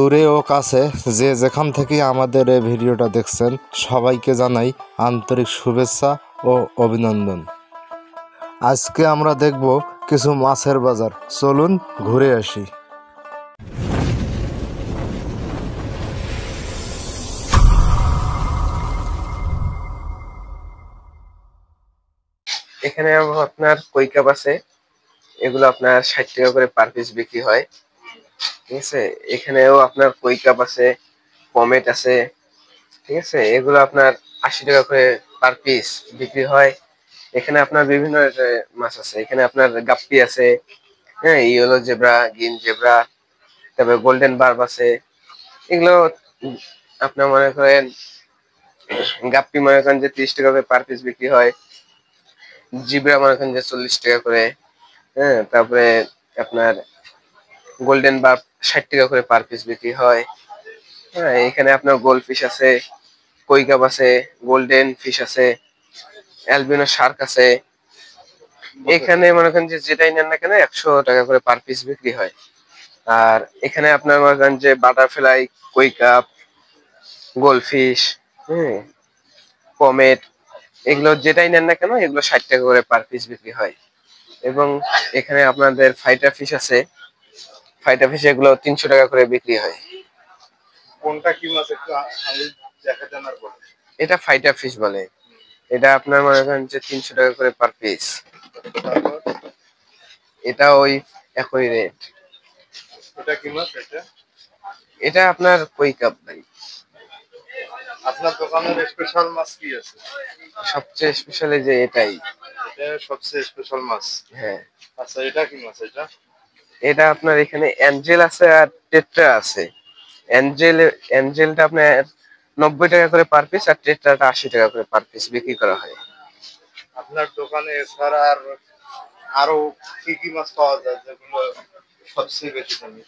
দূরে ও কাছে যে যেখান থেকে আমাদের এই ভিডিওটা দেখছেন সবাইকে জানাই আন্তরিক শুভেচ্ছা ও অভিনন্দন। আজকে আমরা দেখব কিছু মাছের বাজার। চলুন ঘুরে আসি। এখানে আপনার কই কাপ আছে, এগুলো আপনার 60 টাকা করে পার পিস বিক্রি হয়। ঠিক আছে, এখানেও আপনার কই কাপ আছে, পমেট আছে। ঠিক আছে, এগুলো আপনার 80 টাকা করে পার পিস বিক্রি হয়। এখানে আপনার বিভিন্ন মাছ আছে, এখানে আপনার গাপ্পি আছে, হ্যাঁ, ইয়েলো জেব্রা, গ্রিন জেব্রা, তারপরে গোল্ডেন বার্ব আছে। এগুলো আপনার মনে করেন গাপ্পি মনে করেন যে 30 টাকা করে পার পিস বিক্রি হয়, জিব্রা মনে করেন যে 40 টাকা করে, হ্যাঁ, তারপরে আপনার গোল্ডেন বার্ব 60 টাকা করে পার পিস বিক্রি হয়। হ্যাঁ, এখানে আপনার গোল্ড ফিশ আছে, কই কাপ আছে, গোল্ডেন ফিশ আছে, অ্যালবিনো শার্ক আছে। এখানে মনে করেন যে যেটাই নেন না কেন 100 টাকা করে পার পিস বিক্রি হয়। আর এখানে আপনার মনে করেন যে বাটারফ্লাই, কই কাপ, গোল্ডফিশ, হ্যাঁ, পমেট, এগুলো যেটাই নেন না কেন এগুলো 60 টাকা করে পার পিস বিক্রি হয়। এবং এখানে আপনাদের ফাইটার ফিশ আছে, ফাইটার ফিশ এগুলো 300 টাকা করে বিক্রি হয়। কোনটা কি মাছ একটু আমি দেখা জানার পর। এটা ফাইটার ফিশ বলে। এটা আপনার মনে করেন যে 300 টাকা করে পার পিস। এটা ওই একই রেট। এটা কি মাছ এটা? এটা আপনার কই কাপ ভাই। আপনার দোকানের স্পেশাল মাছ কি আছে? সবচেয়ে স্পেশাল যে এটাই। এটা সবচেয়ে স্পেশাল মাছ। হ্যাঁ। আচ্ছা, এটা কি মাছ এটা? এটা আপনার এখানে অ্যাঞ্জেল আছে আর টেট্রা আছে। অ্যাঞ্জেলটা আপনার 90 টাকা করে পার পিস আর টেট্রাটা 80 টাকা করে পার পিস বিক্রি করা হয়। আপনার দোকানে এছাড়া আর আরো কি কি মাছ পাওয়া যায় যেগুলো সবচেয়ে বেশি দামি?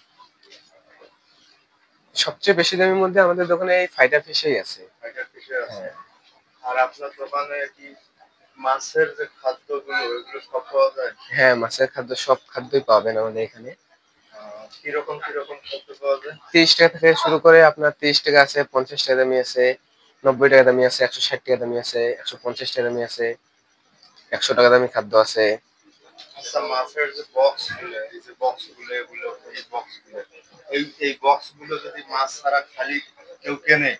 সবচেয়ে বেশি দামের মধ্যে আমাদের দোকানে এই ফাইটার ফিশই আছে। ফাইটার ফিশে আছে। হ্যাঁ। আর আপনার দোকানে কি মাছের যে খাদ্যগুলো এগুলো সব পাওয়া যায়? হ্যাঁ, মাছের খাদ্য সব খাদ্যই পাবেন আমাদের এখানে। কিরকম কিরকম খাদ্য পাওয়া যায়? 30 টাকা থেকে শুরু করে আপনার 30 টাকা আছে, 50 টাকা দামি আছে, 90 টাকা দামি আছে, 160 টাকা দামি আছে, 150 টাকা দামি আছে, 100 টাকা দামি খাদ্য আছে। আচ্ছা, মাছের যে বক্স গুলো, এই যে বক্স গুলো, এগুলো এই বক্স গুলো, এই বক্স গুলো যদি মাছ ছাড়া খালি কেউ কেনে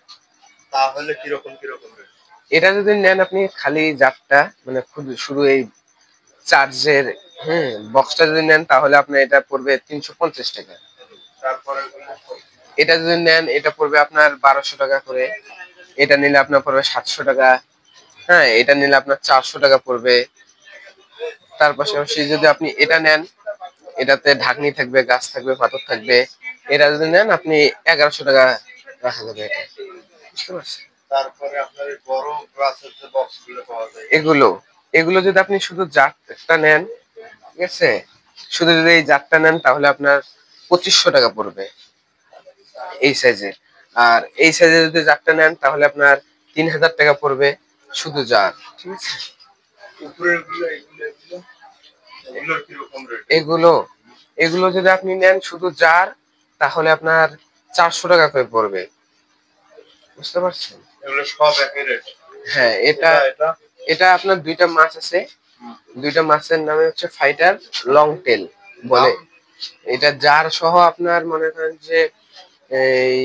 তাহলে কিরকম কিরকম রেট? এটা যদি নেন আপনি খালি জারটা মানে শুধু এই চার্জের, হ্যাঁ, বক্সটা যদি নেন তাহলে আপনার এটা পড়বে 350 টাকা। তারপরে এটা যদি নেন এটা পড়বে আপনার 1200 টাকা করে। এটা নিলে আপনার পড়বে 700 টাকা। হ্যাঁ, এটা নিলে আপনার 400 টাকা পড়বে। তার পাশাপাশি যদি আপনি এটা নেন, এটাতে ঢাকনি থাকবে, গাছ থাকবে, পাথর থাকবে। এটা যদি নেন আপনি 1100 টাকা রাখা যাবে এটা। বুঝতে পারছেন? তারপরে আপনার এই বড় গ্লাসের যে বক্স গুলো পাওয়া যায় এগুলো এগুলো যদি আপনি শুধু জারটা নেন, ঠিক আছে, শুধু যদি এই জারটা নেন তাহলে আপনার 2500 টাকা পড়বে এই সাইজের। আর এই সাইজে যদি জারটা নেন তাহলে আপনার 3000 টাকা পড়বে শুধু জার। ঠিক আছে, উপরের গুলো, এগুলো এগুলো এগুলোর কিরকম রেট? এগুলো এগুলো যদি আপনি নেন শুধু জার তাহলে আপনার 400 টাকা করে পড়বে। বুঝতে পারছেন? এগুলো সব একই রেট? হ্যাঁ, এটা এটা এটা আপনার দুইটা মাছ আছে, দুইটা মাছের নামে হচ্ছে ফাইটার লং টেল বলে। এটা জার সহ আপনার মনে করেন যে এই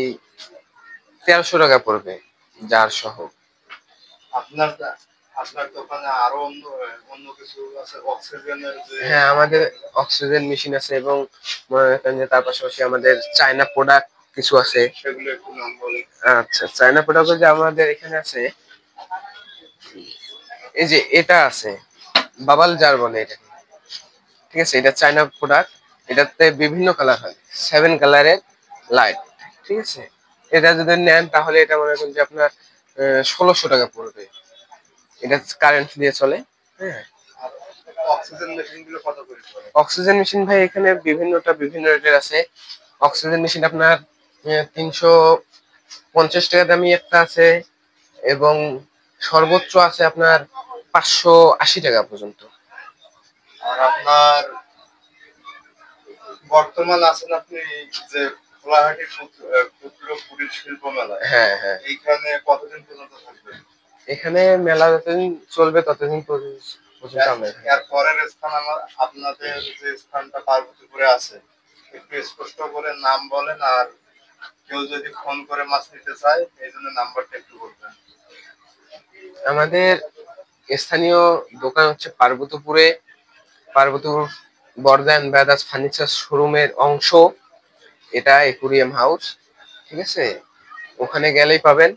1300 টাকা পড়বে জার সহ। আপনার আপনার দোকানে আরো অন্য অন্য কিছু আছে? অক্সিজেনের যে, হ্যাঁ, আমাদের অক্সিজেন মেশিন আছে এবং মনে করেন যে তার পাশাপাশি আমাদের চায়না প্রোডাক্ট কিছু আছে। সেগুলো একটু নাম বলেন। আচ্ছা, চায়না প্রোডাক্ট যে আমাদের এখানে আছে, এই যে এটা আছে বাবাল জার বলে এটা। ঠিক আছে, এটা চায়না প্রোডাক্ট। এটাতে বিভিন্ন কালার হয়, 7 কালারের লাইট। ঠিক আছে, এটা যদি নেন তাহলে এটা মনে করেন যে আপনার 1600 টাকা পড়বে। এটা কারেন্ট দিয়ে চলে। হ্যাঁ, আর অক্সিজেন মেশিন গুলো কত করে পড়ে? অক্সিজেন মেশিন ভাই এখানে বিভিন্ন রেটের আছে। অক্সিজেন মেশিন আপনার 350 টাকা দামি একটা আছে এবং সর্বোচ্চ আছে আপনার 580 টাকা পর্যন্ত। আর আপনার বর্তমান আছেন আপনি যে গোলাঘাটি ক্ষুদ্র কুটির শিল্প মেলা, হ্যাঁ হ্যাঁ, এইখানে কতদিন পর্যন্ত থাকবে? এখানে মেলা যতদিন চলবে ততদিন পর্যন্ত আমরা এখানে এর পরের স্থান আপনাদের যে স্থানটা পার্বতীপুরে আছে, একটু স্পষ্ট করে নাম বলেন, আর কেউ যদি ফোন করে মাছ নিতে চায় এই জন্য নাম্বারটা একটু বলবেন। আমাদের স্থানীয় দোকান হচ্ছে পার্বতীপুর বর্ধমান ব্রাদার্স ফার্নিচার শোরুমের অংশ, এটা একুরিয়াম হাউস, ঠিক আছে, ওখানে গেলেই পাবেন।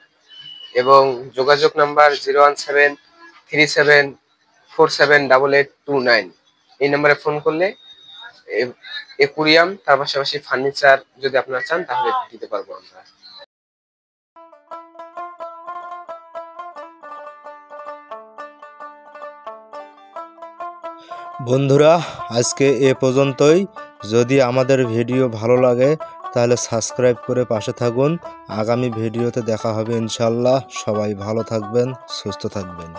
এবং যোগাযোগ নাম্বার 01737478829, এই নাম্বারে ফোন করলে একুরিয়াম তার পাশাপাশি ফার্নিচার যদি আপনারা চান তাহলে দিতে পারবো আমরা। বন্ধুরা, আজকে এ পর্যন্তই। যদি আমাদের ভিডিও ভালো লাগে তাহলে সাবস্ক্রাইব করে পাশে থাকুন। আগামী ভিডিওতে দেখা হবে ইনশাল্লাহ। সবাই ভালো থাকবেন, সুস্থ থাকবেন।